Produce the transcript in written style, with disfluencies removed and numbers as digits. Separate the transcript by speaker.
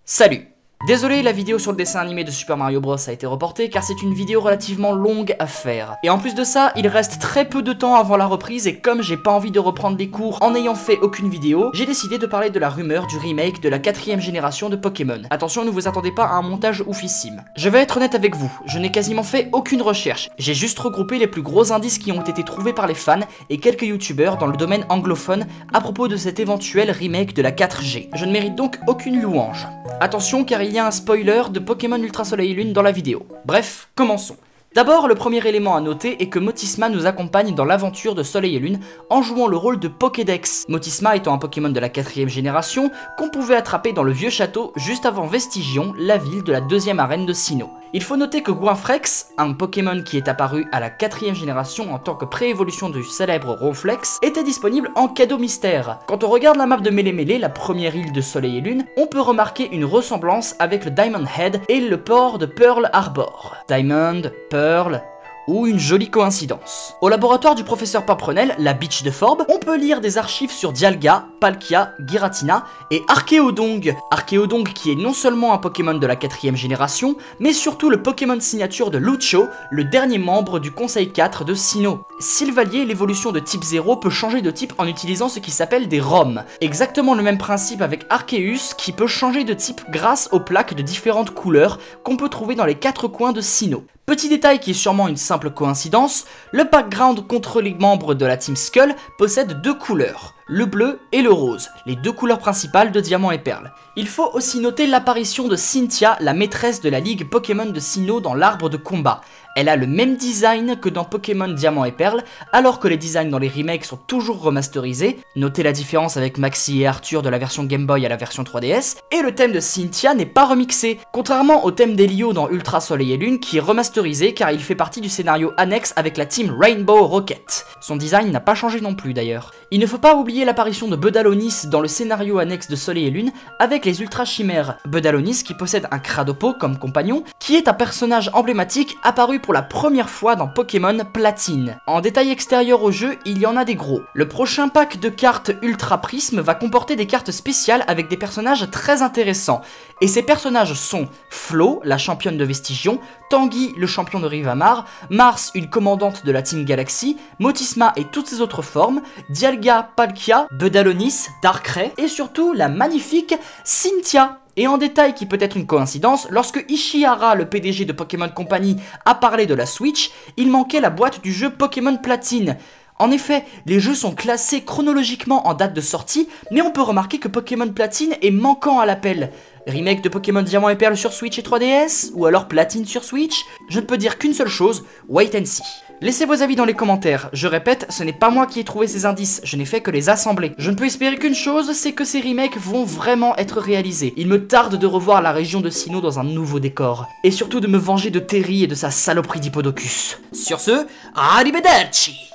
Speaker 1: Salut! Désolé, la vidéo sur le dessin animé de Super Mario Bros a été reportée car c'est une vidéo relativement longue à faire. Et en plus de ça, il reste très peu de temps avant la reprise et comme j'ai pas envie de reprendre des cours en n'ayant fait aucune vidéo, j'ai décidé de parler de la rumeur du remake de la 4ème génération de Pokémon. Attention, ne vous attendez pas à un montage oufissime. Je vais être honnête avec vous, je n'ai quasiment fait aucune recherche. J'ai juste regroupé les plus gros indices qui ont été trouvés par les fans et quelques youtubeurs dans le domaine anglophone à propos de cet éventuel remake de la 4G. Je ne mérite donc aucune louange. Attention car il y a un spoiler de Pokémon Ultra Soleil et Lune dans la vidéo. Bref, commençons. D'abord, le premier élément à noter est que Motisma nous accompagne dans l'aventure de Soleil et Lune en jouant le rôle de Pokédex, Motisma étant un Pokémon de la 4ème génération qu'on pouvait attraper dans le vieux château juste avant Vestigion, la ville de la 2ème arène de Sinnoh. Il faut noter que Goinfrex, un Pokémon qui est apparu à la 4ème génération en tant que préévolution du célèbre Ronflex, était disponible en cadeau mystère. Quand on regarde la map de Mélémélé, la première île de Soleil et Lune, on peut remarquer une ressemblance avec le Diamond Head et le port de Pearl Harbor. Diamond, Pearl, ou une jolie coïncidence. Au laboratoire du professeur Pimprenel, la Beach de Forbe, on peut lire des archives sur Dialga, Palkia, Giratina et Archéodong. Archéodong qui est non seulement un Pokémon de la 4ème génération, mais surtout le Pokémon signature de Lucho, le dernier membre du Conseil 4 de Sinnoh. Sylvalier, l'évolution de type 0 peut changer de type en utilisant ce qui s'appelle des ROM. Exactement le même principe avec Arceus qui peut changer de type grâce aux plaques de différentes couleurs qu'on peut trouver dans les 4 coins de Sinnoh. Petit détail qui est sûrement une simple coïncidence, le background contre les membres de la Team Skull possède 2 couleurs, le bleu et le rose, les 2 couleurs principales de Diamant et Perle. Il faut aussi noter l'apparition de Cynthia, la maîtresse de la ligue Pokémon de Sinnoh dans l'arbre de combat. Elle a le même design que dans Pokémon Diamant et Perle, alors que les designs dans les remakes sont toujours remasterisés. Notez la différence avec Maxie et Arthur de la version Game Boy à la version 3DS, et le thème de Cynthia n'est pas remixé, contrairement au thème d'Helio dans Ultra Soleil et Lune qui est remasterisé car il fait partie du scénario annexe avec la team Rainbow Rocket. Son design n'a pas changé non plus d'ailleurs. Il ne faut pas oublier l'apparition de Bedalonis dans le scénario annexe de Soleil et Lune avec les Ultra Chimères. Bedalonis qui possède un Cradopo comme compagnon, qui est un personnage emblématique apparu pour la première fois dans Pokémon Platine. En détail extérieur au jeu, il y en a des gros. Le prochain pack de cartes Ultra Prisme va comporter des cartes spéciales avec des personnages très intéressants. Et ces personnages sont Flo, la championne de Vestigion, Tanguy, le champion de Rivamar, Mars, une commandante de la Team Galaxy, Motisma et toutes ses autres formes, Dialga, Palkia, Bedalonis, Darkrai et surtout la magnifique Cynthia. Et en détail qui peut être une coïncidence, lorsque Ishihara, le PDG de Pokémon Company, a parlé de la Switch, il manquait la boîte du jeu Pokémon Platine. En effet, les jeux sont classés chronologiquement en date de sortie, mais on peut remarquer que Pokémon Platine est manquant à l'appel. Remake de Pokémon Diamant et Perle sur Switch et 3DS? Ou alors Platine sur Switch? Je ne peux dire qu'une seule chose, wait and see. Laissez vos avis dans les commentaires, je répète, ce n'est pas moi qui ai trouvé ces indices, je n'ai fait que les assembler. Je ne peux espérer qu'une chose, c'est que ces remakes vont vraiment être réalisés. Il me tarde de revoir la région de Sinnoh dans un nouveau décor. Et surtout de me venger de Terry et de sa saloperie d'Hippodocus. Sur ce, arrivederci!